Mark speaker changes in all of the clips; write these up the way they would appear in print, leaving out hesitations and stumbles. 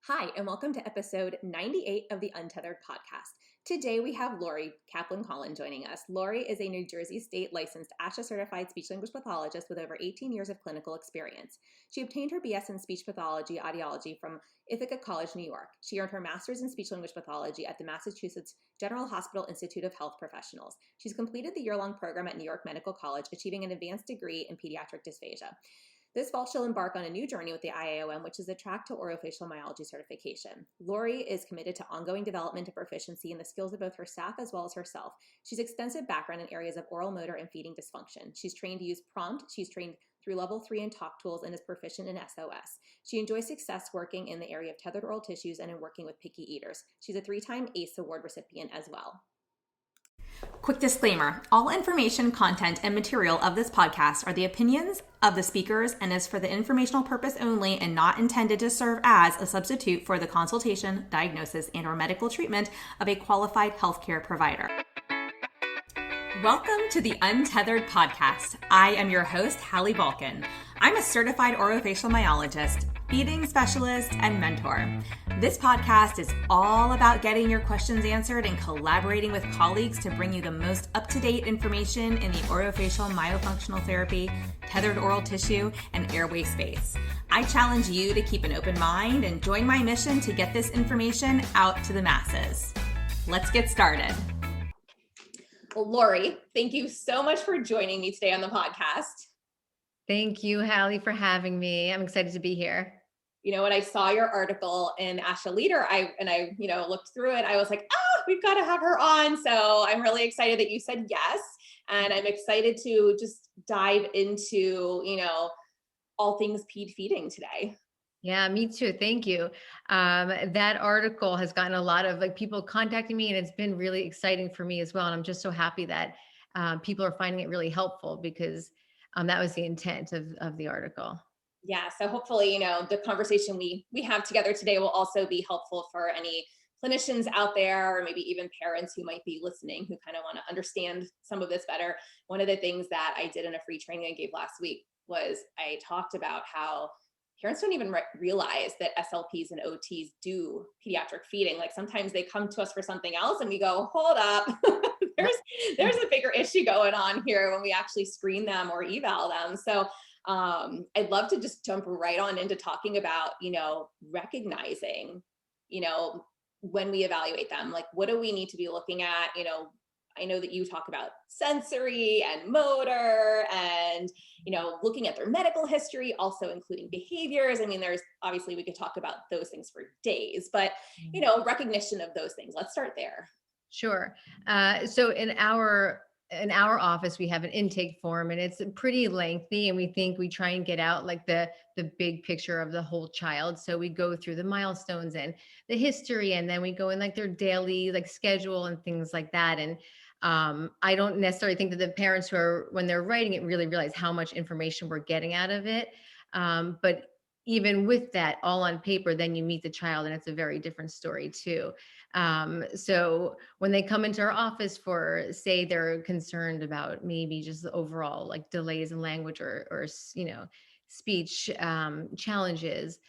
Speaker 1: Hi, and welcome to episode 98 of the Untethered podcast. Today we have Lori Caplan-Colon joining us. Lori is a New Jersey state licensed ASHA certified speech language pathologist with over 18 years of clinical experience. She obtained her BS in speech pathology audiology from Ithaca College, New York. She earned her master's in speech language pathology at the Massachusetts General Hospital Institute of Health Professionals. She's completed the year-long program at New York Medical College, achieving an advanced degree in pediatric dysphagia. This fall, she'll embark on a new journey with the IAOM, which is a track to orofacial myology certification. Lori is committed to ongoing development and proficiency in the skills of both her staff as well as herself. She's extensive background in areas of oral, motor, and feeding dysfunction. She's trained to use prompt. She's trained through level 3 in talk tools and is proficient in SOS. She enjoys success working in the area of tethered oral tissues and in working with picky eaters. She's a 3-time ACE award recipient as well. Quick disclaimer, all information, content, and material of this podcast are the opinions of the speakers and is for the informational purpose only and not intended to serve as a substitute for the consultation, diagnosis, and/or medical treatment of a qualified healthcare provider. Welcome to the Untethered podcast. I am your host, Hallie Balkan. I'm a certified orofacial myologist, feeding specialist, and mentor. This podcast is all about getting your questions answered and collaborating with colleagues to bring you the most up-to-date information in the orofacial myofunctional therapy, tethered oral tissue, and airway space. I challenge you to keep an open mind and join my mission to get this information out to the masses. Let's get started. Well, Lori, thank you so much for joining me today on the podcast.
Speaker 2: Thank you, Hallie, for having me. I'm excited to be here.
Speaker 1: You know, when I saw your article in ASHA Leader, I looked through it. I was like, we've got to have her on. So I'm really excited that you said yes. And I'm excited to just dive into, all things ped feeding today.
Speaker 2: Yeah, me too. Thank you. That article has gotten a lot of people contacting me, and it's been really exciting for me as well. And I'm just so happy that people are finding it really helpful because that was the intent of the article.
Speaker 1: Yeah. So hopefully, the conversation we have together today will also be helpful for any clinicians out there, or maybe even parents who might be listening, who kind of want to understand some of this better. One of the things that I did in a free training I gave last week was I talked about how parents don't even realize that SLPs and OTs do pediatric feeding. Like sometimes they come to us for something else and we go, hold up, there's a bigger issue going on here when we actually screen them or eval them. So I'd love to just jump right on into talking about, recognizing, when we evaluate them, like what do we need to be looking at? I know that you talk about sensory and motor and, looking at their medical history, also including behaviors. I mean, there's obviously, we could talk about those things for days, but, recognition of those things. Let's start there.
Speaker 2: Sure. So in our office, we have an intake form, and it's pretty lengthy, and we try and get out like the big picture of the whole child. So we go through the milestones and the history, and then we go in like their daily schedule and things like that. And I don't necessarily think that the parents when they're writing it, really realize how much information we're getting out of it. But even with that all on paper, then you meet the child and it's a very different story too. So when they come into our office for, say, they're concerned about maybe just the overall delays in language or speech challenges,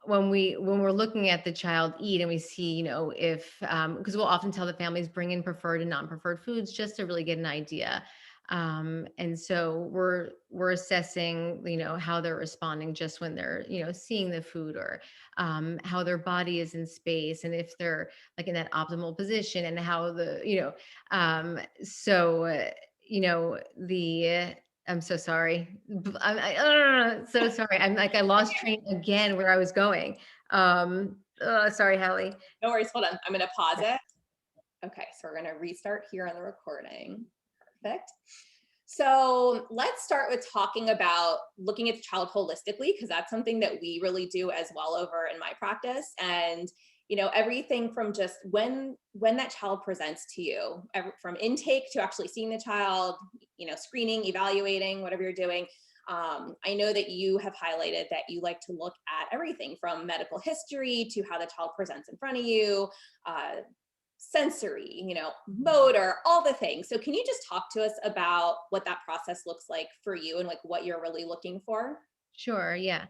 Speaker 2: when we're looking at the child eat and we see, if, because we'll often tell the families bring in preferred and non-preferred foods just to really get an idea. And so we're assessing, how they're responding just when they're, seeing the food, or how their body is in space, and if they're in that optimal position, and how I'm so sorry. I'm so sorry. I lost train again where I was going. Sorry, Hallie.
Speaker 1: No worries. Hold on. I'm going to pause it. Okay. So we're going to restart here on the recording. Perfect. So let's start with talking about looking at the child holistically, because that's something that we really do as well over in my practice. And, everything from just when that child presents to you, from intake to actually seeing the child, screening, evaluating, whatever you're doing. I know that you have highlighted that you like to look at everything from medical history to how the child presents in front of you, sensory, motor, all the things. So can you just talk to us about what that process looks like for you and what you're really looking for?
Speaker 2: Sure. Yeah.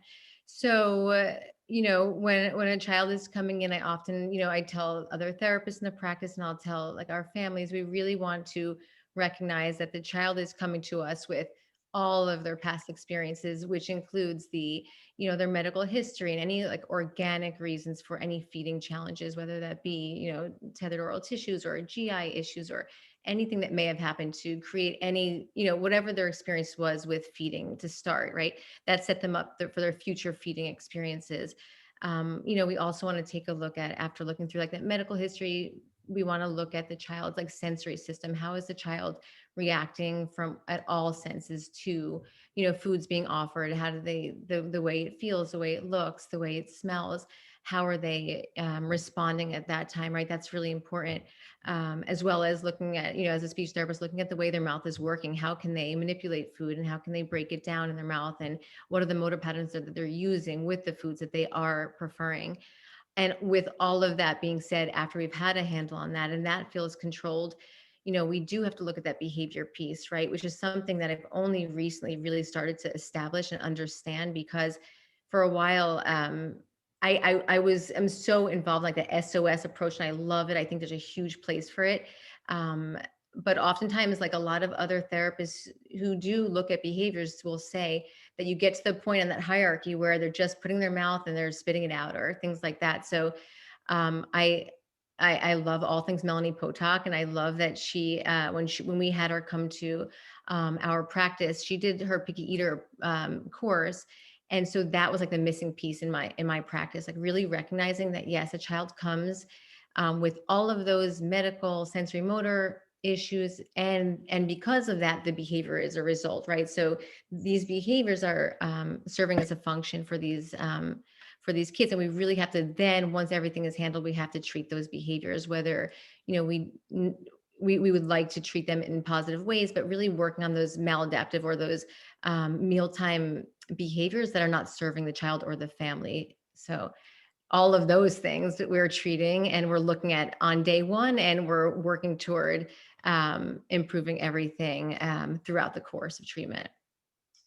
Speaker 2: So, when a child is coming in, I often, I tell other therapists in the practice, and I'll tell like our families, we really want to recognize that the child is coming to us with all of their past experiences, which includes their medical history and any like organic reasons for any feeding challenges, whether that be, tethered oral tissues or GI issues or anything that may have happened to create any, whatever their experience was with feeding to start, right? That set them up for their future feeding experiences. We also want to take a look at, after looking through like that medical history, we want to look at the child's like sensory system. How is the child reacting from at all senses to, foods being offered? How do they, the way it feels, the way it looks, the way it smells? How are they responding at that time, right? That's really important. As well as looking at, as a speech therapist, looking at the way their mouth is working. How can they manipulate food, and how can they break it down in their mouth? And what are the motor patterns that they're using with the foods that they are preferring? And with all of that being said, after we've had a handle on that and that feels controlled, we do have to look at that behavior piece, right? Which is something that I've only recently really started to establish and understand, because for a while, I'm so involved like the SOS approach, and I love it. I think there's a huge place for it. Um, but oftentimes, like a lot of other therapists who do look at behaviors will say that you get to the point in that hierarchy where they're just putting their mouth and they're spitting it out or things like that. So um, I, I love all things Melanie Potok, and I love that when we had her come to our practice, she did her picky eater course, and so that was like the missing piece in my practice, like really recognizing that yes, a child comes with all of those medical sensory motor issues, and because of that the behavior is a result, right? So these behaviors are serving as a function for these kids, and we really have to then, once everything is handled, we have to treat those behaviors, whether you know we would like to treat them in positive ways, but really working on those maladaptive or those mealtime behaviors that are not serving the child or the family. So all of those things that we're treating and we're looking at on day one, and we're working toward improving everything throughout the course of treatment.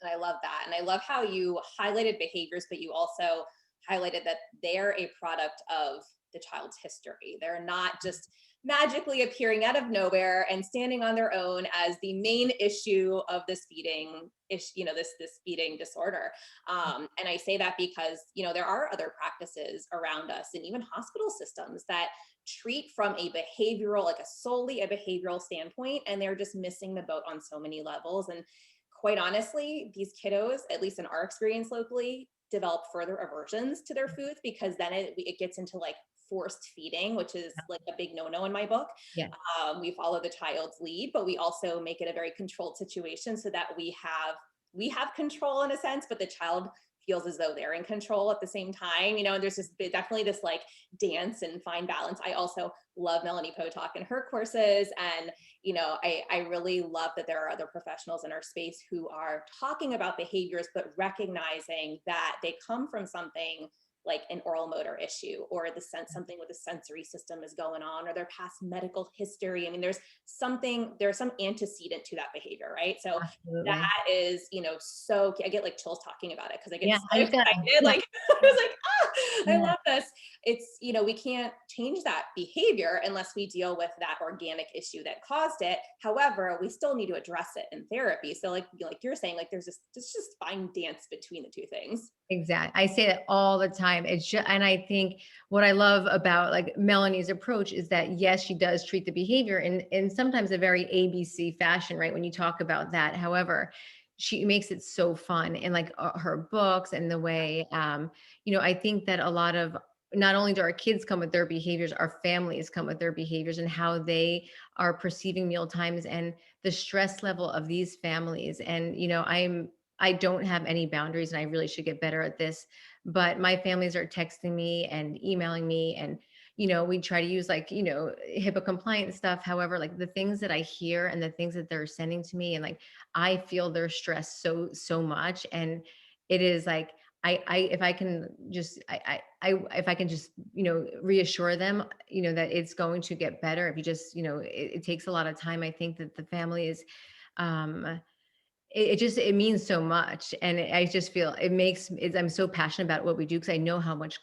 Speaker 1: And I love that. And I love how you highlighted behaviors, but you also highlighted that they're a product of the child's history. They're not just magically appearing out of nowhere and standing on their own as the main issue of this feeding issue, this feeding disorder. And I say that because, there are other practices around us and even hospital systems that treat from a behavioral, like a solely a behavioral standpoint, and they're just missing the boat on so many levels. And quite honestly, these kiddos, at least in our experience locally, develop further aversions to their foods, because then it gets into like forced feeding, which is like a big no-no in my book.
Speaker 2: Yeah.
Speaker 1: We follow the child's lead, but we also make it a very controlled situation so that we have control in a sense, but the child feels as though they're in control at the same time, and there's just definitely this like dance and fine balance. I also love Melanie Potok and her courses, and I really love that there are other professionals in our space who are talking about behaviors, but recognizing that they come from something like an oral motor issue, or something with the sensory system is going on, or their past medical history. I mean, there's some antecedent to that behavior, right? So
Speaker 2: Absolutely.
Speaker 1: that is, so I get like chills talking about it because I get
Speaker 2: Yeah,
Speaker 1: so
Speaker 2: I've got
Speaker 1: excited.
Speaker 2: yeah,
Speaker 1: Like I was like, I
Speaker 2: yeah.
Speaker 1: love this. It's, we can't change that behavior unless we deal with that organic issue that caused it. However, we still need to address it in therapy. So like you're saying, like there's just fine dance between the two things.
Speaker 2: Exactly. I say that all the time. It's just, and I think what I love about like Melanie's approach is that yes, she does treat the behavior in sometimes a very ABC fashion, right? When you talk about that, however, she makes it so fun, and like her books and the way, I think that a lot of, not only do our kids come with their behaviors, our families come with their behaviors and how they are perceiving meal times and the stress level of these families. And I don't have any boundaries, and I really should get better at this. But my families are texting me and emailing me, and we try to use like, HIPAA compliant stuff. However, like the things that I hear and the things that they're sending to me, and like I feel their stress so much. And it is like I if I can just if I can just reassure them, that it's going to get better. If you just it takes a lot of time. I think that the family is um it means so much. And I just feel I'm so passionate about what we do because I know how much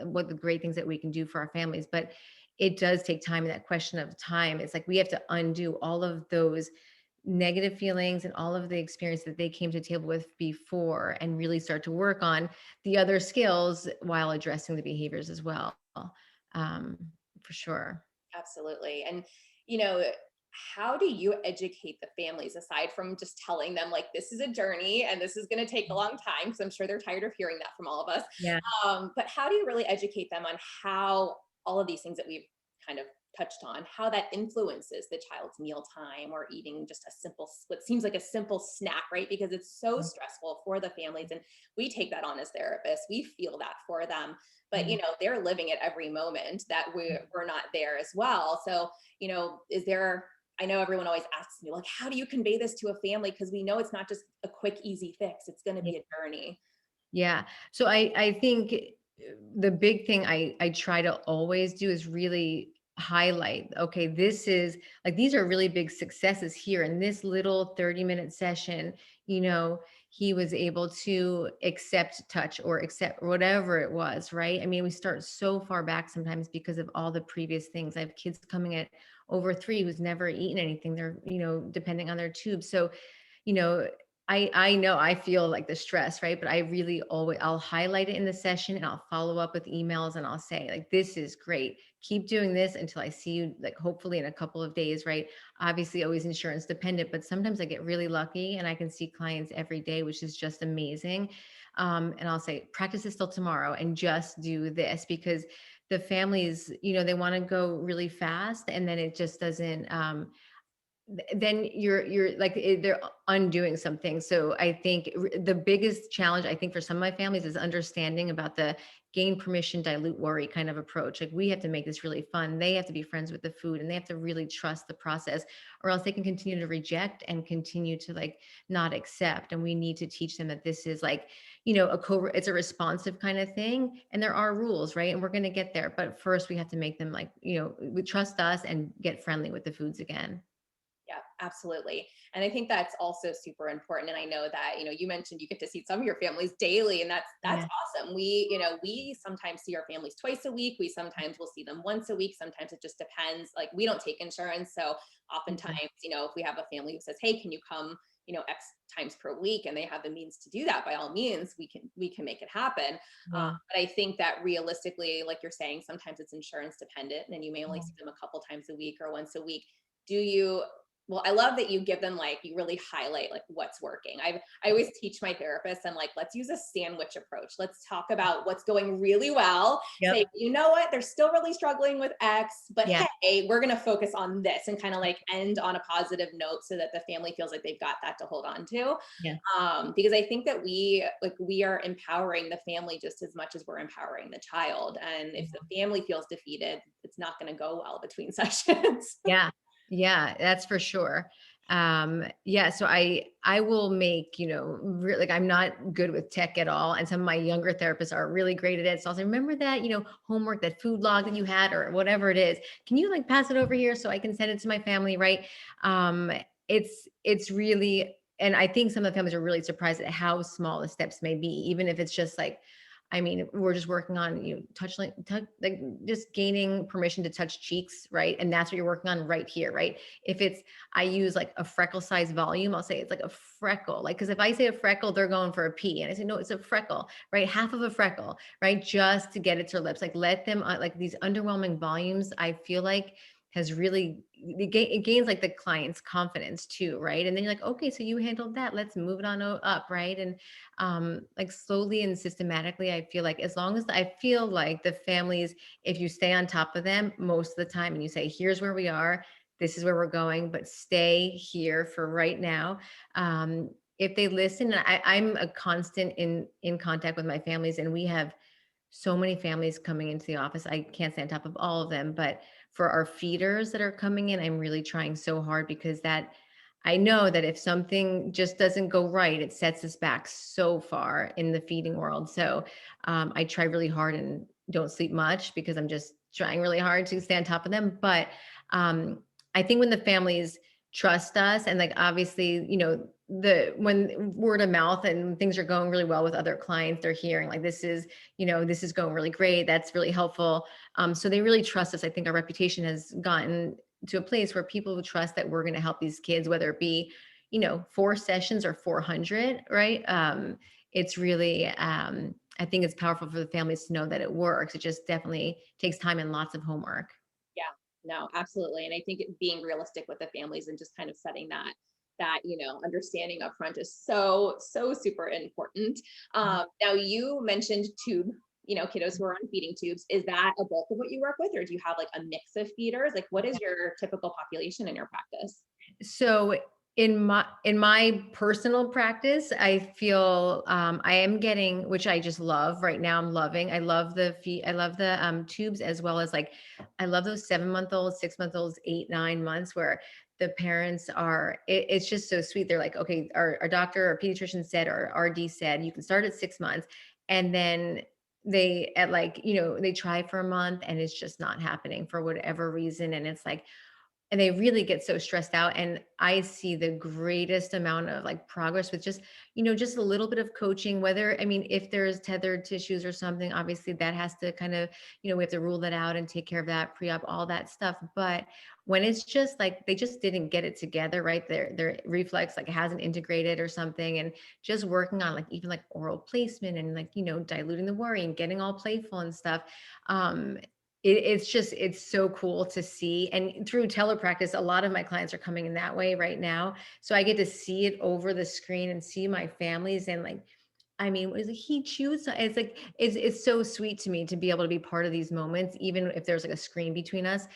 Speaker 2: what the great things that we can do for our families. But it does take time. And that question of time, it's like we have to undo all of those negative feelings and all of the experience that they came to the table with before and really start to work on the other skills while addressing the behaviors as well. Um, for sure.
Speaker 1: Absolutely. And, you know, how do you educate the families aside from just telling them like this is a journey and this is going to take a long time? Because I'm sure they're tired of hearing that from all of us.
Speaker 2: Yeah.
Speaker 1: But how do you really educate them on how all of these things that we've kind of touched on, how that influences the child's mealtime or eating just a simple, what seems like a simple snack, right? Because it's so stressful for the families. And we take that on as therapists. We feel that for them, but
Speaker 2: Yeah.
Speaker 1: they're living it every moment that we're not there as well. So is there, I know everyone always asks me like, how do you convey this to a family, because we know it's not just a quick easy fix, it's going to be a journey.
Speaker 2: Yeah. So I think the big thing I try to always do is really highlight, okay, this is like these are really big successes here in this little 30-minute session. You know, he was able to accept touch or accept whatever it was, right? I mean, we start so far back sometimes because of all the previous things. I have kids coming at over 3 who's never eaten anything. They're, depending on their tube. So you know, I know I feel like the stress, right? But I really always I'll highlight it in the session and I'll follow up with emails and I'll say like, this is great. Keep doing this until I see you, like hopefully in a couple of days, right? Obviously always insurance dependent, but sometimes I get really lucky and I can see clients every day, which is just amazing. And I'll say, practice this till tomorrow and just do this because the families, they want to go really fast and then it just doesn't then you're like they're undoing something. So I think the biggest challenge I think for some of my families is understanding about the gain permission dilute worry kind of approach. Like we have to make this really fun, they have to be friends with the food and they have to really trust the process, or else they can continue to reject and continue to like not accept. And we need to teach them that this is like it's a responsive kind of thing and there are rules, right? And we're going to get there, but first we have to make them like we trust us and get friendly with the foods again.
Speaker 1: Yeah, absolutely. And I think that's also super important. And I know that, you mentioned you get to see some of your families daily, and that's
Speaker 2: Yeah.
Speaker 1: awesome. We sometimes see our families twice a week. We sometimes will see them once a week. Sometimes it just depends. Like we don't take insurance. So
Speaker 2: Yeah.
Speaker 1: oftentimes, if we have a family who says, hey, can you come, X times per week, and they have the means to do that, by all means, we can make it happen.
Speaker 2: Yeah.
Speaker 1: But I think that realistically, like you're saying, sometimes it's insurance dependent and you may only
Speaker 2: Yeah.
Speaker 1: see them a couple times a week or once a week. Do you Well, I love that you give them, like, you really highlight like what's working. I always teach my therapists, I'm like, let's use a sandwich approach. Let's talk about what's going really well.
Speaker 2: Yep.
Speaker 1: Say, you know what, they're still really struggling with X, but
Speaker 2: Yeah.
Speaker 1: hey, we're gonna focus on this, and kind of like end on a positive note so that the family feels like they've got that to hold on to.
Speaker 2: Yeah.
Speaker 1: Because I think that we are empowering the family just as much as we're empowering the child. And if the family feels defeated, it's not going to go well between sessions.
Speaker 2: Yeah. Yeah, that's for sure. Yeah, so I will make, like I'm not good with tech at all. And some of my younger therapists are really great at it. So I'll say, remember that, homework, that food log that you had or whatever it is. Can you like pass it over here so I can send it to my family? Right. Um, it's really, and I think some of the families are really surprised at how small the steps may be, even if it's just like, I mean, we're just working on like just gaining permission to touch cheeks, right? And that's what you're working on right here, right? If it's I use like a freckle size volume, I'll say it's like a freckle. Like because if I say a freckle, they're going for a P, and I say no, it's a freckle, right? Half of a freckle, right? Just to get it to their lips, like let them like these underwhelming volumes. I feel like has really it gains like the client's confidence too, right? And then you're like, okay, so you handled that. Let's move it on up, right? And like slowly and systematically, I feel like as long as I feel like the families, if you stay on top of them most of the time and you say, here's where we are, this is where we're going, but stay here for right now. If they listen, and I'm a constant in contact with my families, and we have so many families coming into the office. I can't stay on top of all of them, but for our feeders that are coming in, I'm really trying so hard because that I know that if something just doesn't go right, it sets us back so far in the feeding world. So I try really hard and don't sleep much because I'm just trying really hard to stay on top of them. But um, I think when the families trust us and like obviously, when word of mouth and things are going really well with other clients, they're hearing like this is going really great. That's really helpful. So they really trust us. I think our reputation has gotten to a place where people would trust that we're going to help these kids, whether it be, 4 sessions or 400, right? It's really, I think it's powerful for the families to know that it works. It just definitely takes time and lots of homework.
Speaker 1: Yeah, no, absolutely. And I think being realistic with the families and just kind of setting that understanding up front is so super important. Now you mentioned kiddos who are on feeding tubes. Is that a bulk of what you work with, or do you have like a mix of feeders? Like, what is your typical population in your practice?
Speaker 2: So in my personal practice, I feel I am getting, which I just love right now. I'm loving. I love the tubes, as well as like I love those 7 month olds, 6 month olds, 8, 9 months, where the parents are. It's just so sweet. They're like, okay, our doctor or pediatrician said, or RD said, you can start at 6 months, and then they at like they try for a month and it's just not happening for whatever reason, and it's like, and they really get so stressed out, and I see the greatest amount of like progress with just a little bit of coaching. Whether, I mean, if there's tethered tissues or something, obviously that has to kind of, we have to rule that out and take care of that pre-op, all that stuff. But when it's just like they just didn't get it together, right, their reflex like hasn't integrated or something, and just working on like even like oral placement and like diluting the worry and getting all playful and stuff. It's so cool to see. And through telepractice, a lot of my clients are coming in that way right now. So I get to see it over the screen and see my families, and like, I mean, was he chews? It's like it's so sweet to me to be able to be part of these moments, even if there's like a screen between us.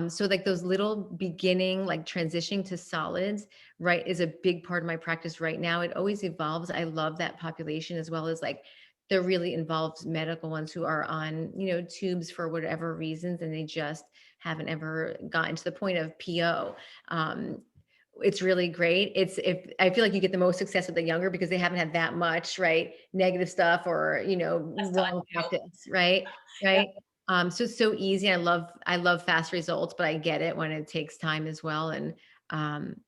Speaker 2: So like those little beginning, like transitioning to solids, right, is a big part of my practice right now. It always evolves. I love that population, as well as like the really involved medical ones who are on, tubes for whatever reasons, and they just haven't ever gotten to the point of PO. Um, it's really great. It's if I feel like you get the most success with the younger, because they haven't had that much, right, negative stuff or,
Speaker 1: That's
Speaker 2: wrong
Speaker 1: done.
Speaker 2: practice, right?
Speaker 1: Yeah.
Speaker 2: Right. So it's so easy. I love fast results, but I get it when it takes time as well. And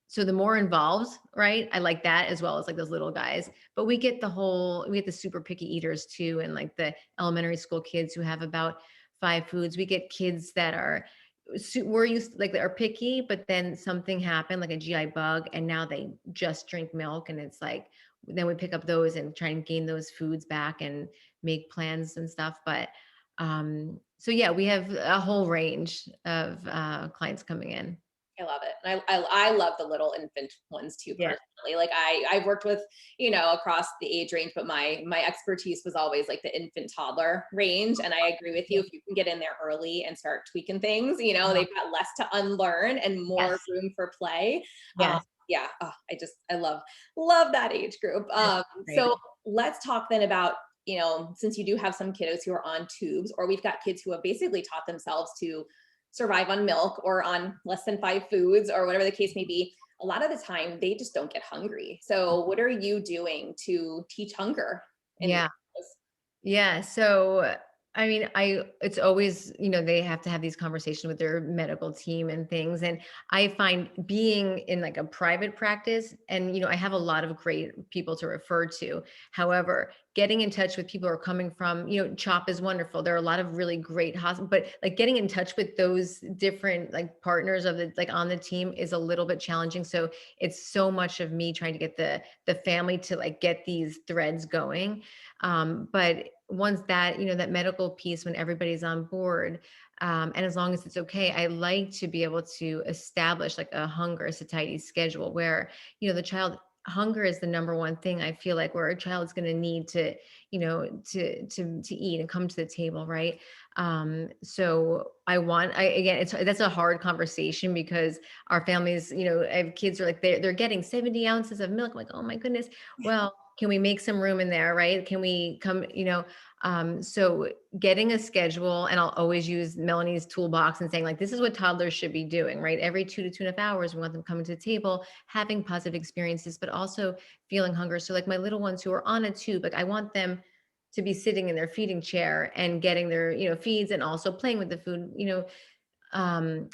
Speaker 2: so the more involved, right? I like that, as well as like those little guys. But we get the super picky eaters too, and like the elementary school kids who have about 5 foods. We get kids that are we're used like, they are picky, but then something happened, like a GI bug, and now they just drink milk, and it's like, then we pick up those and try and gain those foods back and make plans and stuff. But so yeah, we have a whole range of clients coming in.
Speaker 1: I love it. And I love the little infant ones too,
Speaker 2: Yeah.
Speaker 1: personally. Like I've worked with, across the age range, but my expertise was always like the infant toddler range. And I agree with
Speaker 2: Yeah.
Speaker 1: you. If you can get in there early and start tweaking things,
Speaker 2: Uh-huh.
Speaker 1: they've got less to unlearn and more
Speaker 2: Yes.
Speaker 1: room for play. Um,
Speaker 2: Yes.
Speaker 1: yeah, I love that age group.
Speaker 2: It's great.
Speaker 1: So let's talk then about, since you do have some kiddos who are on tubes, or we've got kids who have basically taught themselves to survive on milk or on less than 5 foods or whatever the case may be, a lot of the time they just don't get hungry. So what are you doing to teach hunger in these
Speaker 2: Yeah.
Speaker 1: kiddos?
Speaker 2: Yeah. So, I mean, it's always, they have to have these conversations with their medical team and things. And I find being in like a private practice, and, I have a lot of great people to refer to. However, getting in touch with people who are coming from, CHOP is wonderful. There are a lot of really great hospitals, but like getting in touch with those different like partners of the, like on the team, is a little bit challenging. So it's so much of me trying to get the family to like get these threads going. But once that, that medical piece, when everybody's on board, and as long as it's okay, I like to be able to establish like a hunger satiety schedule where, the child, hunger is the number one thing I feel like, where a child is going to need to, to eat and come to the table, right? So again, that's a hard conversation, because our families, I have kids are like, they're getting 70 ounces of milk. I'm like, oh my goodness. Well, can we make some room in there, right? Can we come, so getting a schedule, and I'll always use Melanie's toolbox and saying like, this is what toddlers should be doing, right? Every 2 to 2.5 hours, we want them coming to the table, having positive experiences, but also feeling hunger. So like my little ones who are on a tube, like I want them to be sitting in their feeding chair and getting their, feeds, and also playing with the food,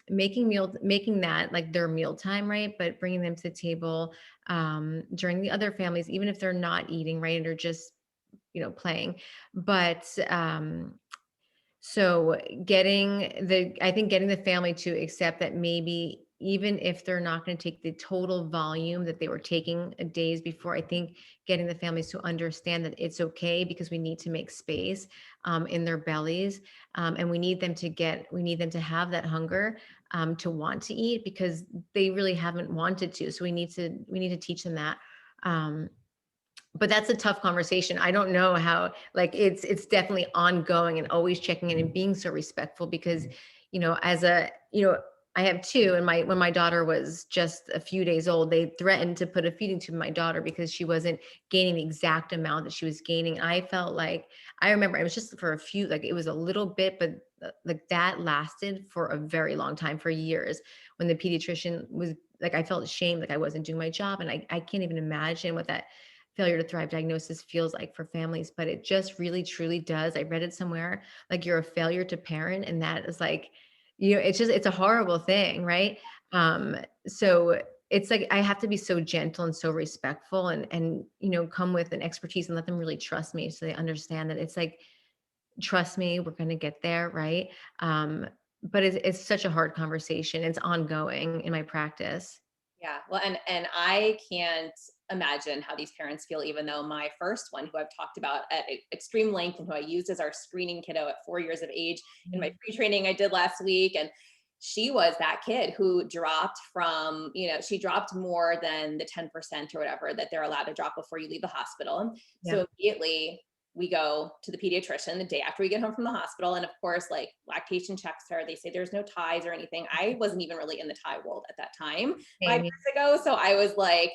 Speaker 2: making that like their mealtime, right? But bringing them to the table during the other families, even if they're not eating, right? Or just, playing. But so I think getting the family to accept that maybe even if they're not going to take the total volume that they were taking days before, I think getting the families to understand that it's okay because we need to make space in their bellies, and we need them to have that hunger to want to eat because they really haven't wanted to. So we need to teach them that. Um, but that's a tough conversation. I don't know how, like, it's definitely ongoing and always checking in and being so respectful because, as I have two, and when my daughter was just a few days old, they threatened to put a feeding tube in my daughter because she wasn't gaining the exact amount that she was gaining. I felt like, I remember it was just for a few, like it was a little bit, but like that lasted for a very long time, for years, when the pediatrician was like, I felt ashamed, like I wasn't doing my job. And I can't even imagine what that failure to thrive diagnosis feels like for families, but it just really truly does. I read it somewhere, like you're a failure to parent, and that is like, it's a horrible thing, right? um so it's like I have to be so gentle and so respectful, and come with an expertise and let them really trust me, so they understand that it's like, trust me, we're going to get there, right? But it's such a hard conversation. It's ongoing in my practice.
Speaker 1: Yeah. Well, and I can't imagine how these parents feel, even though my first one, who I've talked about at extreme length and who I used as our screening kiddo at 4 years of age in my
Speaker 2: Mhm.
Speaker 1: pre-training I did last week. And she was that kid who dropped from, she dropped more than the 10% or whatever that they're allowed to drop before you leave the hospital.
Speaker 2: Yeah.
Speaker 1: So immediately we go to the pediatrician the day after we get home from the hospital. And of course, like, lactation checks her. They say there's no ties or anything. I wasn't even really in the tie world at that time, 5 years
Speaker 2: Same.
Speaker 1: ago. So I was like,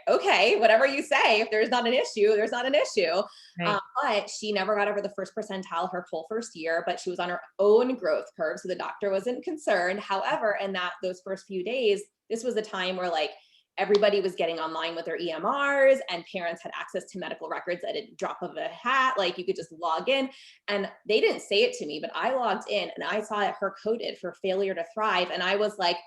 Speaker 1: okay, whatever you say, if there's not an issue, there's not an issue.
Speaker 2: Right.
Speaker 1: But she never got over the first percentile her whole first year, but she was on her own growth curve. So the doctor wasn't concerned. However, in those first few days, this was a time where, like, everybody was getting online with their EMRs, and parents had access to medical records at a drop of a hat. Like, you could just log in, and they didn't say it to me, but I logged in and I saw her coded for failure to thrive. And I was like,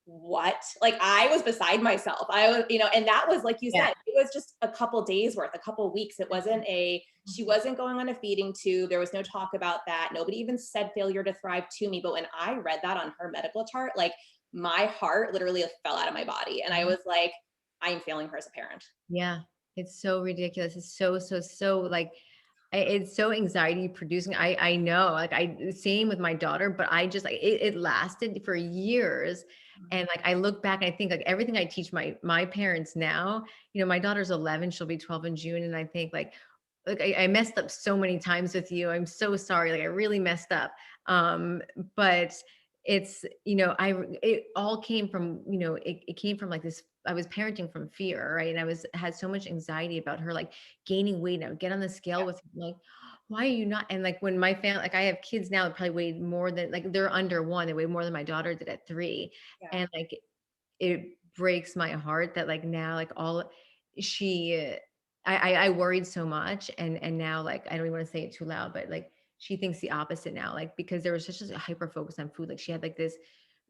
Speaker 1: what? Like, I was beside myself. I was, and that was, like you
Speaker 2: Yeah.
Speaker 1: said, it was just a couple days worth, a couple weeks. It wasn't she wasn't going on a feeding tube. There was no talk about that. Nobody even said failure to thrive to me. But when I read that on her medical chart, like, my heart literally fell out of my body. And I was like, I am failing her as a parent.
Speaker 2: Yeah, it's so ridiculous. It's so, so, so like, it's so anxiety producing. I know, like, same with my daughter, but I just like it lasted for years. And like I look back and I think like everything I teach my parents now, my daughter's 11, she'll be 12 in June. And I think like I messed up so many times with you. I'm so sorry. Like I really messed up. But it's, it all came from, it came from like this, I was parenting from fear, right? And had so much anxiety about her, like gaining weight. And I would get on the scale with like, why are you not? And like when my family, like I have kids now that probably weighed more than, like they're under one, they weigh more than my daughter did at 3.
Speaker 1: Yeah.
Speaker 2: And like, it breaks my heart that like now, like she, I worried so much, and now like I don't even want to say it too loud, but like she thinks the opposite now, like because there was such a hyper focus on food, like she had like this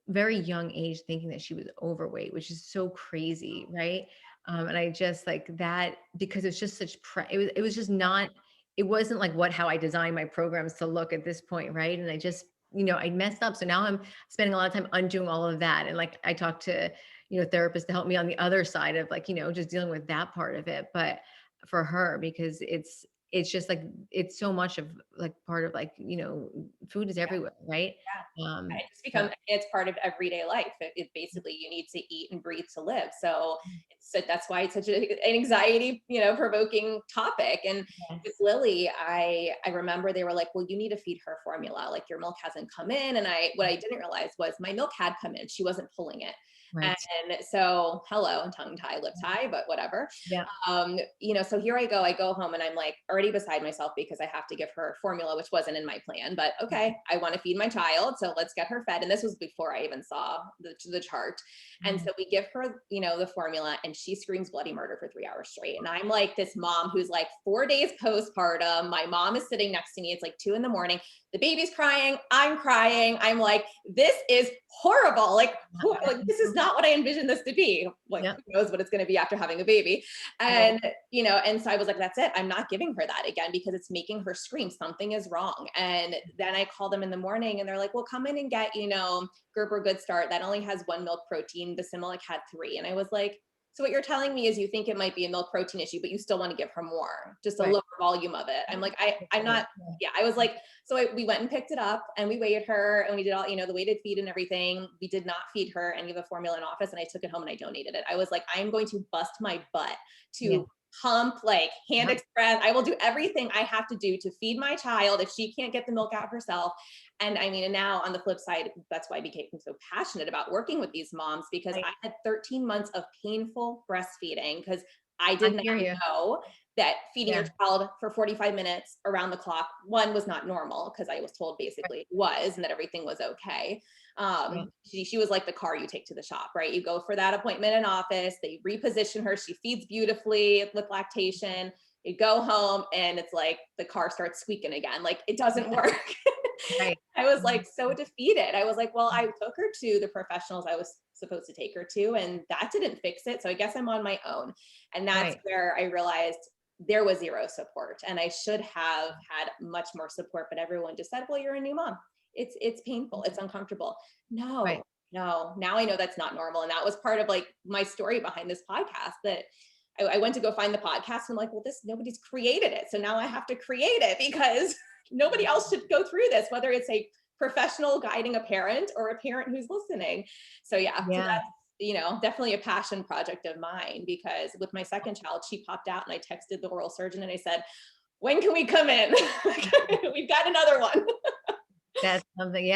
Speaker 2: very young age thinking that she was overweight, which is so crazy, right? And I just like that because it's just it was just not, it wasn't like how I designed my programs to look at this point, right? And I just, I messed up. So now I'm spending a lot of time undoing all of that. And like I talked to, therapists to help me on the other side of like, just dealing with that part of it. But for her, because it's just like it's so much of like part of like, food is everywhere, right?
Speaker 1: Yeah.
Speaker 2: Um,
Speaker 1: It's become,
Speaker 2: so
Speaker 1: it's part of everyday life. It basically, you need to eat and breathe to live. So that's why it's such an anxiety, provoking topic. And with
Speaker 2: yes.
Speaker 1: Lily, I remember they were like, well, you need to feed her formula. Like, your milk hasn't come in. And what I didn't realize was my milk had come in. She wasn't pulling it.
Speaker 2: Right.
Speaker 1: And so, hello, tongue tie, lip tie, but whatever.
Speaker 2: Yeah.
Speaker 1: So here I go home, and I'm like already beside myself because I have to give her formula, which wasn't in my plan, but okay, I want to feed my child. So let's get her fed. And this was before I even saw the chart. And
Speaker 2: Mhm.
Speaker 1: so we give her, the formula, and she screams bloody murder for 3 hours straight. And I'm like this mom who's like 4 days postpartum. My mom is sitting next to me. It's like 2 a.m. The baby's crying. I'm crying. I'm like, this is horrible. Like, this is not what I envisioned this to be. Like,
Speaker 2: Yeah.
Speaker 1: who knows what it's going to be after having a baby. And, and so I was like, that's it. I'm not giving her that again because it's making her scream. Something is wrong. And then I call them in the morning and they're like, well, come in and get, Gerber Good Start. That only has 1 milk protein. The Similac had 3. And I was like, so what you're telling me is you think it might be a milk protein issue, but you still want to give her more, just a lower volume of it. I'm like, I'm not, I was like, we went and picked it up and we weighed her and we did all, the weighted feed and everything. We did not feed her any of the formula in office and I took it home and I donated it. I was like, I'm going to bust my butt to pump, like hand express. I will do everything I have to do to feed my child if she can't get the milk out herself. And I mean, and now on the flip side, that's why I became so passionate about working with these moms because I had 13 months of painful breastfeeding because I did not know that feeding your child for 45 minutes around the clock, one, was not normal because I was told basically it was and that everything was okay. She was like the car you take to the shop, right? You go for that appointment in office, they reposition her, she feeds beautifully with lactation. You go home and it's like the car starts squeaking again. Like it doesn't work. I was like so defeated. I was like, well, I took her to the professionals I was supposed to take her to, and that didn't fix it. So I guess I'm on my own. And that's where I realized there was zero support and I should have had much more support, but everyone just said, well, you're a new mom. It's painful. It's uncomfortable. No. Now I know that's not normal. And that was part of like my story behind this podcast that I went to go find the podcast and I'm like, well, nobody's created it. So now I have to create it because nobody else should go through this, whether it's a professional guiding a parent or a parent who's listening. So so that's, definitely a passion project of mine because with my second child, she popped out and I texted the oral surgeon and I said, when can we come in? We've got another one.
Speaker 2: That's something,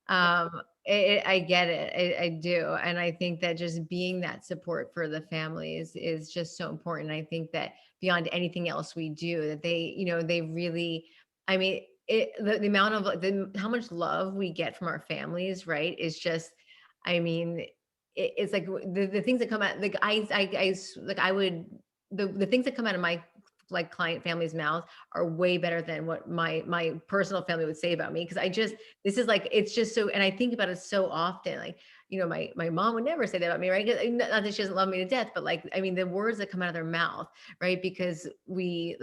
Speaker 2: I get it. I do. And I think that just being that support for the families is just so important. I think that beyond anything else we do, that they really, I mean, the amount of how much love we get from our families, right, is just, I mean, it's like the things that come out, like I would, the things that come out of my like client family's mouth are way better than what my personal family would say about me. Cause this is like, it's just so, and I think about it so often, like, my mom would never say that about me, right? Not that she doesn't love me to death, but like, I mean, the words that come out of their mouth, right? Because we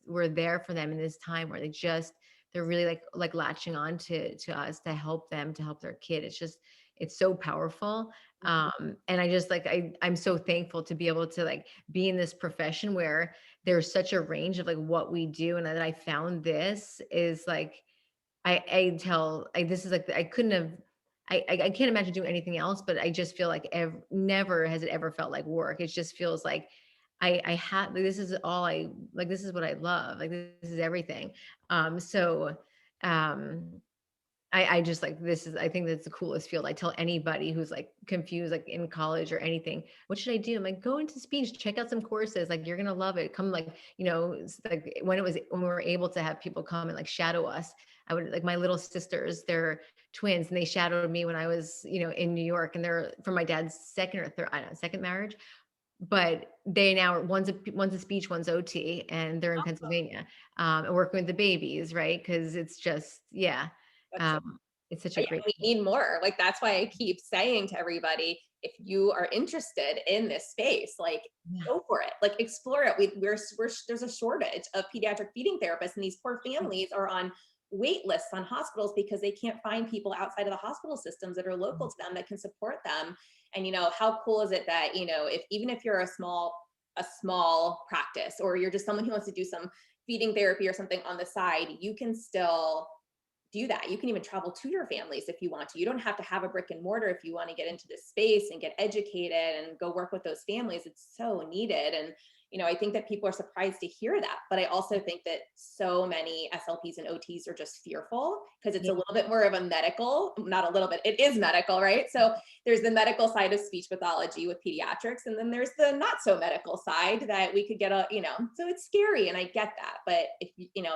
Speaker 2: we're there for them in this time where they're really like latching on to us to help them, to help their kid. It's so powerful. And I just I'm so thankful to be able to like be in this profession where there's such a range of like what we do. And that I found this is like, this is like, I couldn't have, I can't imagine doing anything else, but I just feel like never has it ever felt like work. It just feels like I have, like, this is all this is what I love. Like, this is everything. So, I just like, I think that's the coolest field. I tell anybody who's like confused, like in college or anything, what should I do? I'm like, go into speech, check out some courses. Like, you're going to love it. Come it's like when we were able to have people come and like shadow us, I would like my little sisters, they're twins and they shadowed me when I was, in New York, and they're from my dad's second or third, I don't know, second marriage. But they now one's a speech, one's OT, and they're in Pennsylvania, and working with the babies. Right. Cause it's just, it's such a great,
Speaker 1: we need more. Like, that's why I keep saying to everybody, if you are interested in this space, like go for it, like explore it. There's a shortage of pediatric feeding therapists and these poor families are on wait lists on hospitals because they can't find people outside of the hospital systems that are local to them that can support them. And how cool is it that, even if you're a small practice or you're just someone who wants to do some feeding therapy or something on the side, you can still do that. You can even travel to your families if you want to. You don't have to have a brick and mortar if you want to get into this space and get educated and go work with those families. It's so needed. And I think that people are surprised to hear that, but I also think that so many SLPs and OTs are just fearful because it's
Speaker 2: Yeah.
Speaker 1: a little bit more of a medical, not a little bit, it is medical, right? So there's the medical side of speech pathology with pediatrics, and then there's the not so medical side that we could get so it's scary, and I get that. But if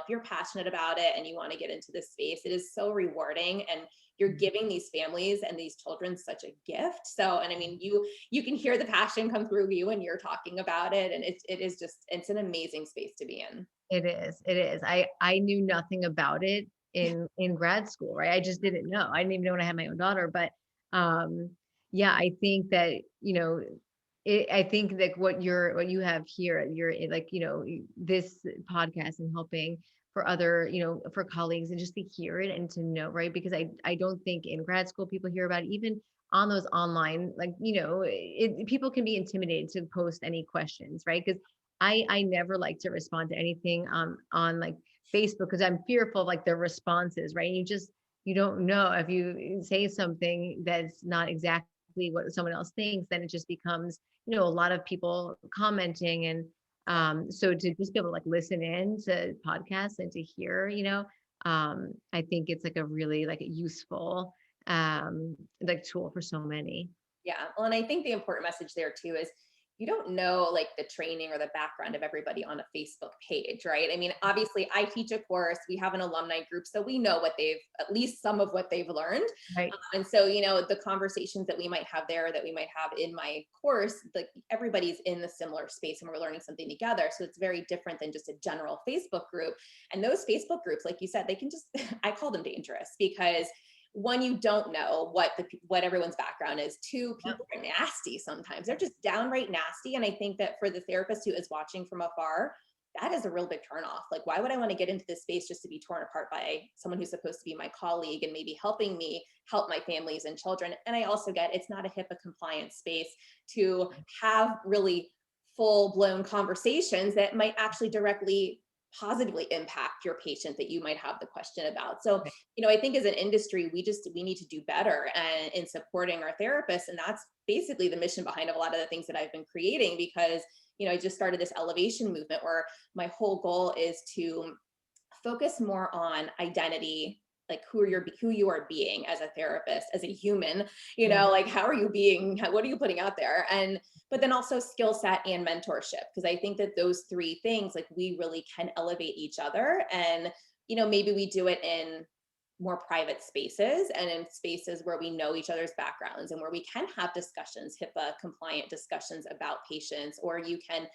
Speaker 1: you're passionate about it and you want to get into this space, it is so rewarding, and you're giving these families and these children such a gift. So, and I mean, you can hear the passion come through you when you're talking about it, and it's an amazing space to be in.
Speaker 2: It is. It is. I knew nothing about it in grad school, right? I just didn't know. I didn't even know when I had my own daughter, but um yeah, I think that, I think that what you have here, like, this podcast and helping for other, for colleagues, and just to hear it and to know, right? Because I don't think in grad school people hear about it, even on those online, like, people can be intimidated to post any questions, right? Because I never like to respond to anything on like Facebook, because I'm fearful of like the responses, right? You don't know if you say something that's not exactly what someone else thinks, then it just becomes, a lot of people commenting. And so to just be able to like listen in to podcasts and to hear, I think it's like a really like a useful like tool for so many.
Speaker 1: Yeah. Well, and I think the important message there too is you don't know like the training or the background of everybody on a Facebook page, right? I mean, obviously, I teach a course, we have an alumni group, so we know at least some of what they've learned.
Speaker 2: Right.
Speaker 1: And so, the conversations that we might have there, that we might have in my course, like everybody's in the similar space and we're learning something together. So it's very different than just a general Facebook group. And those Facebook groups, like you said, they can just, I call them dangerous because one, you don't know what everyone's background is. Two,
Speaker 2: Yep.
Speaker 1: people are nasty sometimes. They're just downright nasty. And I think that for the therapist who is watching from afar, that is a real big turnoff. Like, why would I want to get into this space just to be torn apart by someone who's supposed to be my colleague and maybe helping me help my families and children? And I also get it's not a HIPAA compliant space to have really full blown conversations that might actually directly positively impact your patient that you might have the question about. So, I think as an industry, we need to do better and in supporting our therapists. And that's basically the mission behind a lot of the things that I've been creating because, I just started this elevation movement where my whole goal is to focus more on identity, like who you are being as a therapist, as a human,
Speaker 2: Yeah.
Speaker 1: like how are you being, what are you putting out there? And but then also skill set and mentorship, because I think that those three things, like we really can elevate each other. And maybe we do it in more private spaces and in spaces where we know each other's backgrounds and where we can have discussions, HIPAA compliant discussions about patients, or you can,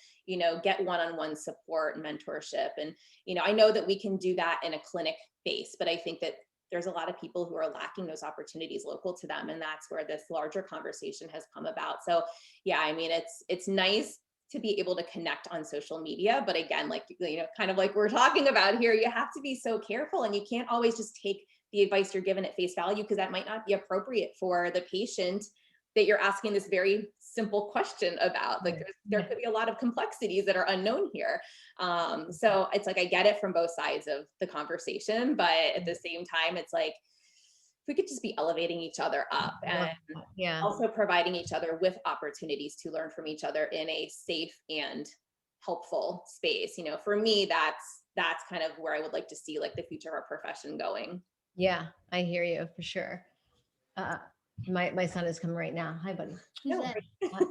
Speaker 1: get one-on-one support and mentorship. And, I know that we can do that in a clinic base, but I think that there's a lot of people who are lacking those opportunities local to them. And that's where this larger conversation has come about. So yeah, I mean, it's nice to be able to connect on social media. But again, like, kind of like we're talking about here, you have to be so careful and you can't always just take the advice you're given at face value because that might not be appropriate for the patient that you're asking this very simple question about. Like there could be a lot of complexities that are unknown here. So it's like I get it from both sides of the conversation, but at the same time, it's like if we could just be elevating each other up and
Speaker 2: Yeah.
Speaker 1: also providing each other with opportunities to learn from each other in a safe and helpful space. For me, that's kind of where I would like to see like the future of our profession going.
Speaker 2: Yeah, I hear you for sure. Uh, my son is coming right now. Hi, buddy.
Speaker 3: Who's that?
Speaker 2: Hi,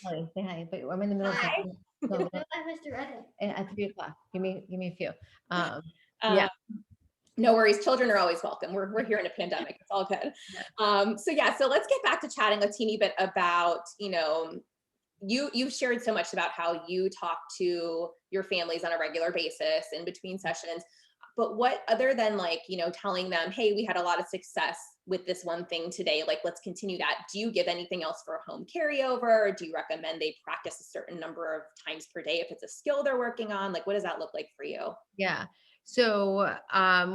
Speaker 2: Hallie, say hi. But I'm in the middle of
Speaker 1: Hi.
Speaker 2: something. So
Speaker 3: No, I missed it right.
Speaker 2: at 3 o'clock. Give me a few.
Speaker 1: Uh,
Speaker 2: Yeah.
Speaker 1: no worries. Children are always welcome. We're here in a pandemic. It's all good. So let's get back to chatting a teeny bit about, you've shared so much about how you talk to your families on a regular basis in between sessions. But what other than like, telling them, hey, we had a lot of success with this one thing today, like let's continue that. Do you give anything else for a home carryover? Or do you recommend they practice a certain number of times per day if it's a skill they're working on? Like what does that look like for you?
Speaker 2: Yeah. So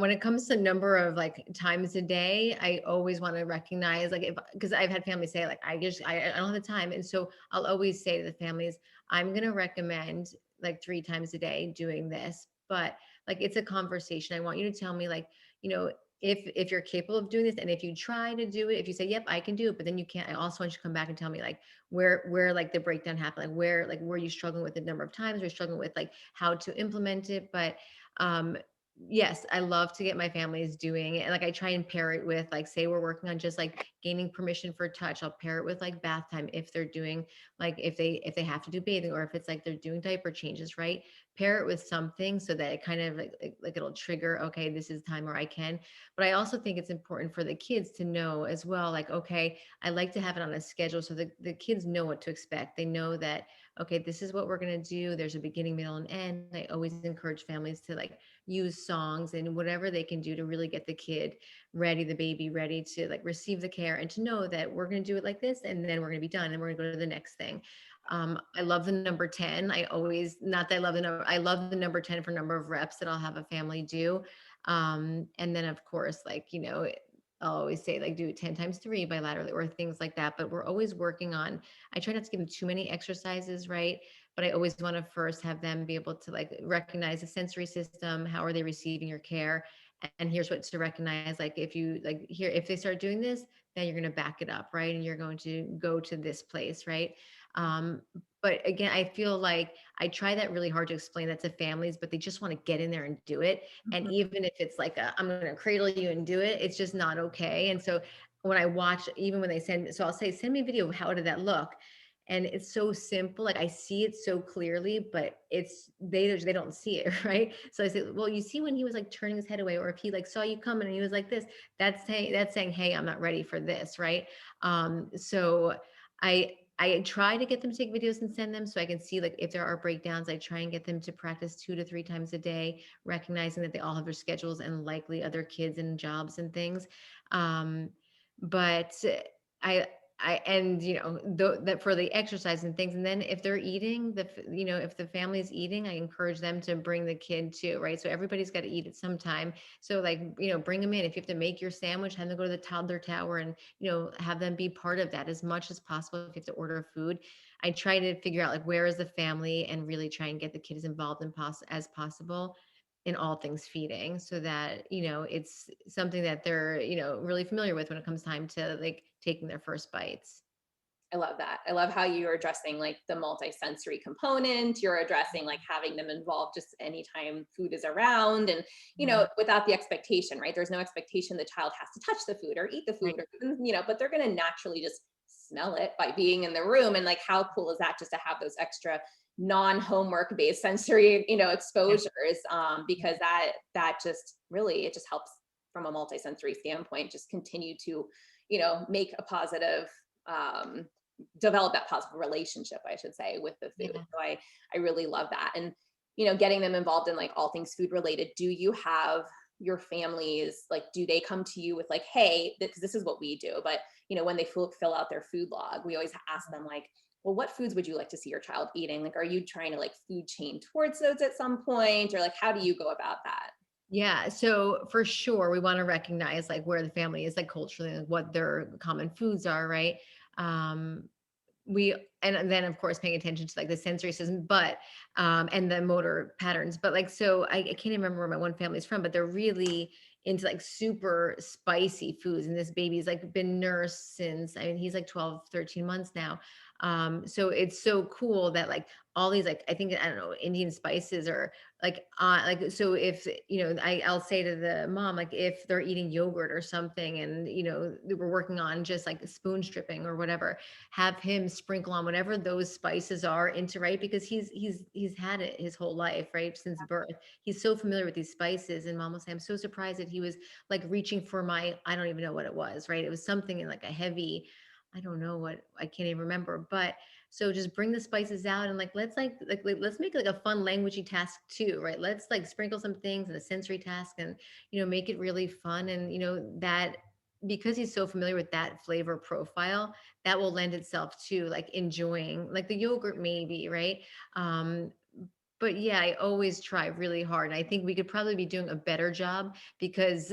Speaker 2: when it comes to number of like times a day, I always want to recognize like because I've had families say like I don't have the time, and so I'll always say to the families, I'm gonna recommend like 3 times a day doing this, but like it's a conversation. I want you to tell me like, if you're capable of doing this, and if you try to do it, if you say, "Yep, I can do it," but then you can't, I also want you to come back and tell me like where like the breakdown happened, like where you struggling with the number of times, or struggling with like how to implement it. But um yes, I love to get my families doing it. And like I try and pair it with, like, say we're working on just like gaining permission for touch, I'll pair it with like bath time if they're doing, like if they have to do bathing, or if it's like they're doing diaper changes, right? Pair it with something so that it kind of like it'll trigger, okay, this is time where I can. But I also think it's important for the kids to know as well, like, okay, I like to have it on a schedule so the kids know what to expect. They know that, okay, this is what we're going to do. There's a beginning, middle, and end. I always encourage families to like use songs and whatever they can do to really get the kid ready, the baby ready to like receive the care, and to know that we're going to do it like this, and then we're going to be done and we're going to go to the next thing. I love the number 10. I always, not that I love the number, I love the number 10 for number of reps that I'll have a family do. And then of course, like, I'll always say like do it 10 times three bilaterally or things like that. But we're always working on, I try not to give them too many exercises, right? But I always want to first have them be able to like recognize the sensory system. How are they receiving your care? And here's what to recognize. Like if you like here, if they start doing this, then you're going to back it up, right? And you're going to go to this place, right? Um, but again, I feel like I try that really hard to explain that to families, but they just want to get in there and do it. And
Speaker 1: Mhm.
Speaker 2: even if it's like I'm going to cradle you and do it, it's just not okay. And so when I watch, even when they send, so I'll say, send me a video of how did that look? And it's so simple. Like I see it so clearly, but they don't see it, right? So I say, well, you see when he was like turning his head away, or if he like saw you coming and he was like this, that's saying, hey, I'm not ready for this, right? So I try to get them to take videos and send them so I can see like if there are breakdowns. I try and get them to practice 2 to 3 times a day, recognizing that they all have their schedules and likely other kids and jobs and things. Um, but I and that for the exercise and things. And then if they're eating, if the family's eating, I encourage them to bring the kid too, right? So everybody's got to eat at some time. So like, bring them in. If you have to make your sandwich, have them go to the toddler tower and have them be part of that as much as possible. If you have to order food, I try to figure out like where is the family, and really try and get the kids involved as possible in all things feeding, so that it's something that they're really familiar with when it comes time to like taking their first bites.
Speaker 1: I love that. I love how you're addressing like the multisensory component. You're addressing like having them involved just anytime food is around, and,
Speaker 2: Yeah.
Speaker 1: without the expectation, right? There's no expectation the child has to touch the food or eat the food,
Speaker 2: Right.
Speaker 1: or, but they're going to naturally just smell it by being in the room. And like, how cool is that just to have those extra non-homework based sensory,
Speaker 2: Yeah.
Speaker 1: exposures? Because that just really, it just helps from a multisensory standpoint, just continue to, make a positive, um, develop that positive relationship, I should say, with the food.
Speaker 2: Yeah.
Speaker 1: So I really love that. And, getting them involved in like all things food related. Do you have your families, like, do they come to you with like, hey, because this is what we do, but when they fill out their food log, we always ask them like, well, what foods would you like to see your child eating? Like, are you trying to like food chain towards those at some point, or like, how do you go about that?
Speaker 2: Yeah, so for sure, we want to recognize like where the family is like culturally, like what their common foods are, right? Um, we and then of course paying attention to like the sensory system, but and the motor patterns. But like, so I can't even remember where my one family's from, but they're really into like super spicy foods. And this baby's like been nursed since, I mean, he's like 12, 13 months now. So it's so cool that like all these, like, I think, I don't know, Indian spices are like, so if I'll say to the mom, like, if they're eating yogurt or something, and we're working on just like spoon stripping or whatever, have him sprinkle on whatever those spices are into, right? Because he's had it his whole life, right? Since birth. He's so familiar with these spices. And mom will say, I'm so surprised that he was like reaching for my, I don't even know what it was, right? It was something in like a heavy, I don't know what, I can't even remember. But so just bring the spices out, and like let's make it like a fun languagey task too, right? Let's like sprinkle some things and a sensory task, and make it really fun. And that, because he's so familiar with that flavor profile, that will lend itself to like enjoying like the yogurt maybe, right? um but yeah, I always try really hard, and I think we could probably be doing a better job, because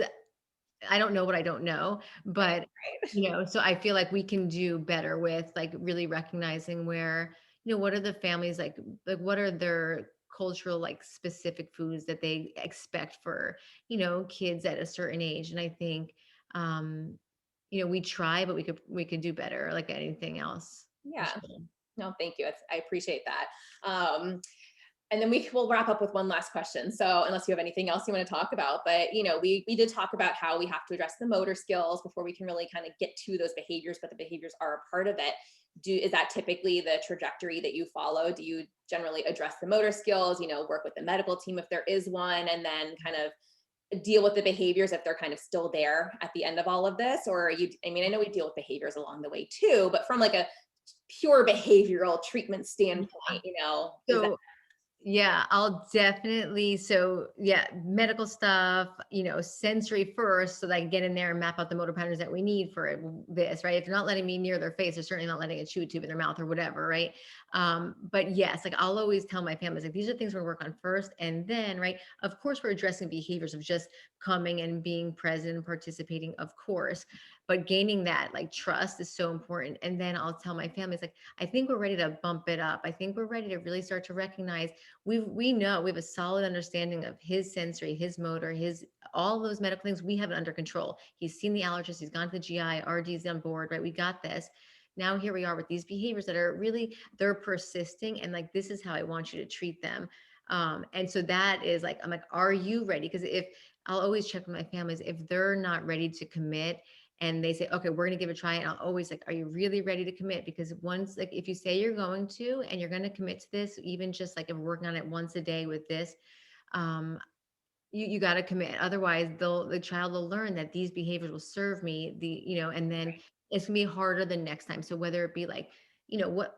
Speaker 2: I don't know what I don't know.
Speaker 1: Right,
Speaker 2: But
Speaker 1: right.
Speaker 2: so I feel like we can do better with like really recognizing where, what are the families like what are their cultural, like specific foods that they expect for, kids at a certain age. And I think, um, we try, but we could do better, like anything else, for
Speaker 1: Yeah.
Speaker 2: sure.
Speaker 1: No, thank you. I appreciate that. Um, and then we will wrap up with one last question. So unless you have anything else you want to talk about, but we did talk about how we have to address the motor skills before we can really kind of get to those behaviors, but the behaviors are a part of it. Is that typically the trajectory that you follow? Do you generally address the motor skills, work with the medical team if there is one, and then kind of deal with the behaviors if they're kind of still there at the end of all of this? Or I mean, I know we deal with behaviors along the way too, but from like a pure behavioral treatment standpoint, is that
Speaker 2: So yeah, I'll definitely. So, yeah, medical stuff, sensory first, so that I can get in there and map out the motor patterns that we need for this, right? If they're not letting me near their face, they're certainly not letting a chew tube in their mouth or whatever, right? But yes, like I'll always tell my families, like these are things we're gonna work on first, and then, right, of course, we're addressing behaviors of just coming and being present and participating, of course, but gaining that like trust is so important. And then I'll tell my families, like, I think we're ready to bump it up. I think we're ready to really start to recognize we know we have a solid understanding of his sensory, his motor, his all those medical things. We have it under control. He's seen the allergist, he's gone to the GI, RD's on board, right? We got this. Now here we are with these behaviors that are really they're persisting, and like this is how I want you to treat them. And so that is like I'm like, are you ready? Because if I'll always check with my families if they're not ready to commit and they say, okay, we're going to give it a try. And I'll always like, are you really ready to commit? Because once, like, if you say you're going to, and you're going to commit to this, even just like if we're working on it once a day with this, um, you got to commit. Otherwise, the child will learn that these behaviors will serve me. And then it's gonna be harder the next time. So whether it be like,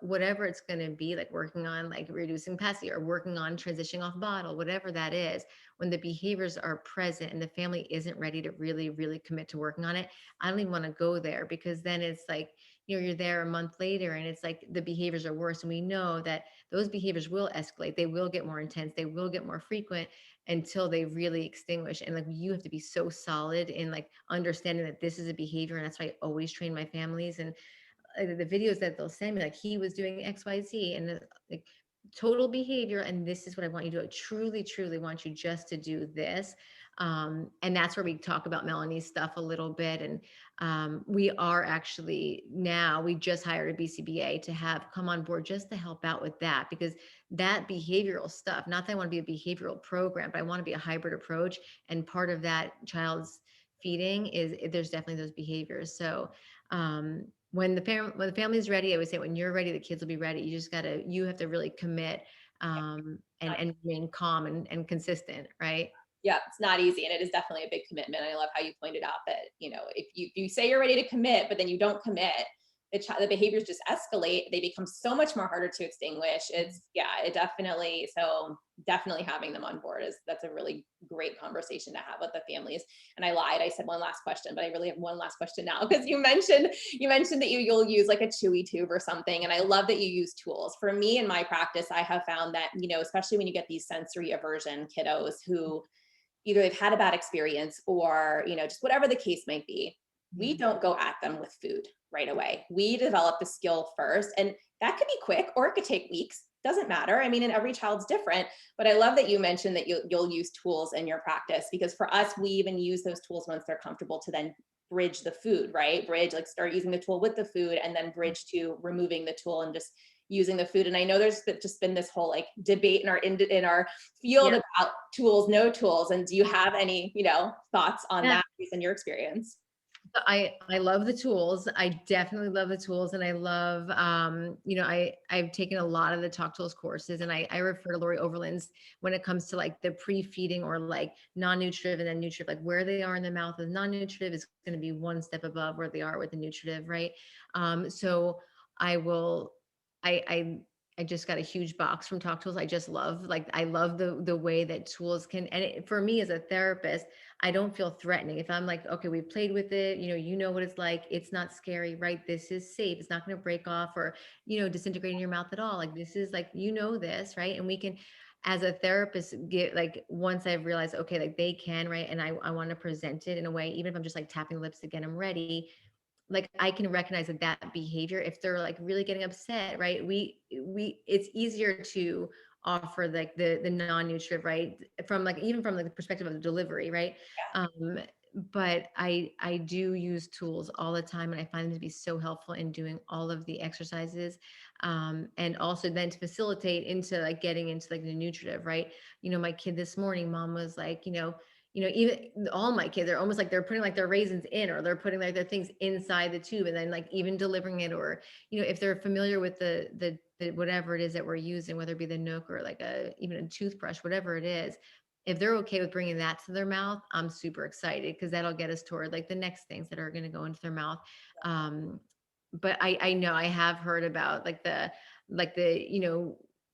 Speaker 2: whatever it's gonna be, like working on like reducing passy or working on transitioning off bottle, whatever that is, when the behaviors are present and the family isn't ready to really, really commit to working on it, I don't even want to go there because then it's like, you're there a month later and it's like the behaviors are worse. And we know that those behaviors will escalate, they will get more intense, they will get more frequent until they really extinguish. And like you have to be so solid in like understanding that this is a behavior. And that's why I always train my families. And the videos that they'll send me, like he was doing XYZ and like total behavior. And this is what I want you to do. I truly, truly want you just to do this. And that's where we talk about Melanie's stuff a little bit. And we are actually now, we just hired a BCBA to have come on board just to help out with that because that behavioral stuff, not that I want to be a behavioral program, but I want to be a hybrid approach. And part of that child's feeding is there's definitely those behaviors. So when the family is ready, I would say when you're ready, the kids will be ready. You have to really commit and remain calm and consistent, right?
Speaker 1: yeah, it's not easy, and it is definitely a big commitment. I love how you pointed out that if you say you're ready to commit, but then you don't commit, the behaviors just escalate. They become so much more harder to extinguish. It definitely having them on board that's a really great conversation to have with the families. And I lied, I said one last question, but I really have one last question now because you mentioned that you'll use like a chewy tube or something, and I love that you use tools. For me in my practice, I have found that especially when you get these sensory aversion kiddos who either they've had a bad experience or just whatever the case might be, we
Speaker 2: Yeah.
Speaker 1: don't go at them with food right away. We develop the skill first, and that could be quick or it could take weeks, doesn't matter. I mean, and every child's different, but I love that you mentioned that you'll use tools in your practice, because for us, we even use those tools once they're comfortable to then bridge the food, right? Bridge, like start using the tool with the food and then bridge to removing the tool and just using the food. And I know there's just been this whole like debate in our field
Speaker 2: Yeah.
Speaker 1: about tools, no tools. And do you have any, thoughts on
Speaker 2: Yeah.
Speaker 1: that based on your experience?
Speaker 2: I love the tools. I definitely love the tools, and I love I've taken a lot of the Talk Tools courses, and I refer to Lori Overland's when it comes to like the pre-feeding or like non-nutritive and then nutritive, like where they are in the mouth with non-nutritive is going to be one step above where they are with the nutritive, right? So I will I I just got a huge box from Talk Tools. I just love like I love the way that tools can, and for me as a therapist, I don't feel threatening. If I'm like, okay, we've played with it, you know what it's like. It's not scary, right? This is safe. It's not going to break off or, disintegrate in your mouth at all. Like this is like, this, right? And we can, as a therapist, get like once I've realized, okay, like they can, right? And I want to present it in a way, even if I'm just like tapping the lips again, I'm ready. Like I can recognize that behavior if they're like really getting upset, right? It's easier to offer like the non-nutritive, right? From like, even from like the perspective of the delivery, right? But I do use tools all the time, and I find them to be so helpful in doing all of the exercises, and also then to facilitate into like getting into like the nutritive, right? My kid this morning, mom was like, even all my kids are almost like they're putting like their raisins in, or they're putting like their things inside the tube, and then like even delivering it, or if they're familiar with the whatever it is that we're using, whether it be the Nook or like even a toothbrush, whatever it is, if they're okay with bringing that to their mouth, I'm super excited, because that'll get us toward like the next things that are going to go into their mouth. But I know I have heard about like the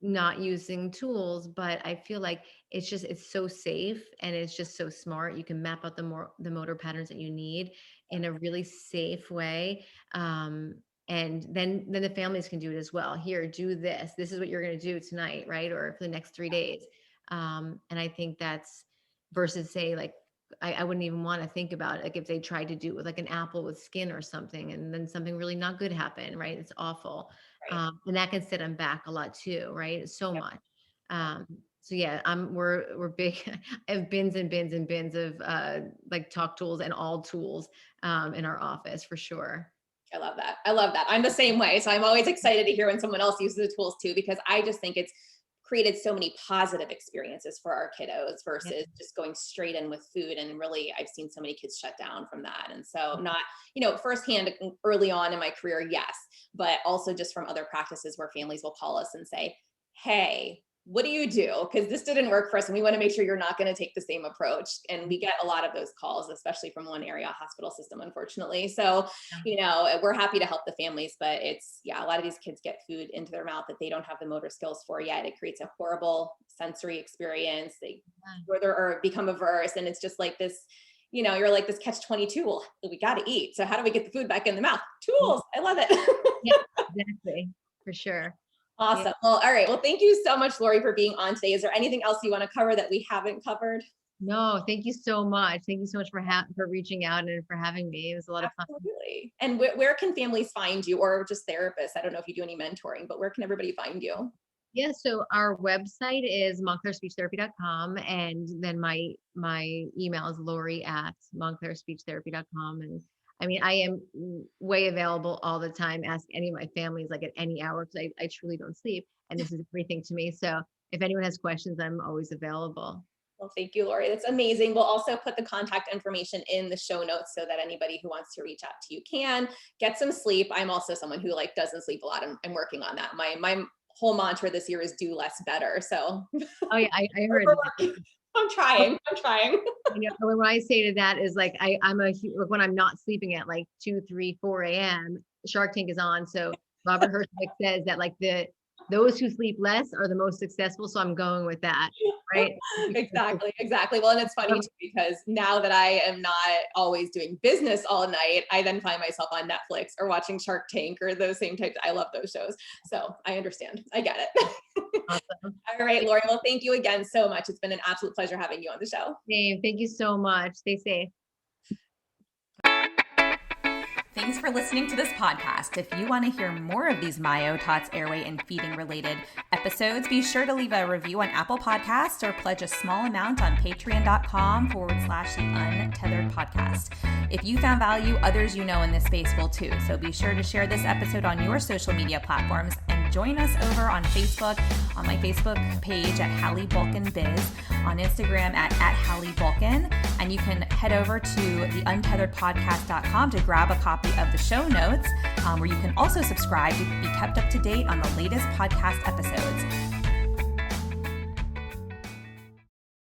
Speaker 2: not using tools, but I feel like it's so safe, and it's just so smart. You can map out the motor patterns that you need in a really safe way. And then the families can do it as well. Here, do this. This is what you're going to do tonight, right? Or for the next 3 days. And I think that's, versus say like, I wouldn't even want to think about it. Like if they tried to do it with like an apple with skin or something, and then something really not good happened, right? It's awful.
Speaker 1: Right.
Speaker 2: And that can set them back a lot too, right? So
Speaker 1: Yep.
Speaker 2: much. So yeah, we're big. I have bins and bins and bins of like talk tools and all tools in our office for sure.
Speaker 1: I love that. I love that. I'm the same way. So I'm always excited to hear when someone else uses the tools too, because I just think it's created so many positive experiences for our kiddos versus
Speaker 2: Yeah.
Speaker 1: just going straight in with food. And really, I've seen so many kids shut down from that. And so not, firsthand early on in my career, yes, but also just from other practices where families will call us and say, hey, what do you do? Because this didn't work for us, and we want to make sure you're not going to take the same approach. And we get a lot of those calls, especially from one area hospital system, unfortunately. So, we're happy to help the families, but it's, a lot of these kids get food into their mouth that they don't have the motor skills for yet. It creates a horrible sensory experience. They further or become averse. And it's just like this, you're like this catch-22. Well, we got to eat. So how do we get the food back in the mouth? Tools. I love it.
Speaker 2: Yeah, exactly. For sure.
Speaker 1: Awesome.
Speaker 2: Yeah.
Speaker 1: Well, all right. Well, thank you so much, Lori, for being on today. Is there anything else you want to cover that we haven't covered?
Speaker 2: No, thank you so much. Thank you so much for reaching out and for having me. It was a lot of fun.
Speaker 1: Absolutely. And where can families find you, or just therapists? I don't know if you do any mentoring, but where can everybody find you?
Speaker 2: Yeah, so our website is montclairspeechtherapy.com, and then my email is lori@montclairspeechtherapy.com. And I mean, I am way available all the time. Ask any of my families, like at any hour, because I truly don't sleep, and this is everything to me. So if anyone has questions, I'm always available.
Speaker 1: Well, thank you, Lori. That's amazing. We'll also put the contact information in the show notes so that anybody who wants to reach out to you can get some sleep. I'm also someone who doesn't sleep a lot. I'm working on that. My whole mantra this year is do less better. So
Speaker 2: Oh yeah, I heard that.
Speaker 1: I'm trying.
Speaker 2: When I say to that is like, when I'm not sleeping at like 2, 3, 4 a.m., Shark Tank is on. So Robert Herjavec says that like those who sleep less are the most successful. So I'm going with that. Right.
Speaker 1: Exactly. Well, and it's funny too, because now that I am not always doing business all night, I then find myself on Netflix or watching Shark Tank or those same types. I love those shows. So I understand. I get it.
Speaker 2: Awesome.
Speaker 1: All right, Lori. Well, thank you again so much. It's been an absolute pleasure having you on the show.
Speaker 2: Dave, thank you so much. Stay safe.
Speaker 1: Thanks for listening to this podcast. If you want to hear more of these Myo, Tots, Airway, and feeding related episodes, be sure to leave a review on Apple Podcasts or pledge a small amount on patreon.com/the Untethered Podcast. If you found value, others in this space will too. So be sure to share this episode on your social media platforms and join us over on Facebook, on my Facebook page at Hallie Bulkin Biz, on Instagram at Hallie Bulkin, and you can head over to theuntetheredpodcast.com to grab a copy of the show notes, where you can also subscribe to be kept up to date on the latest podcast episodes.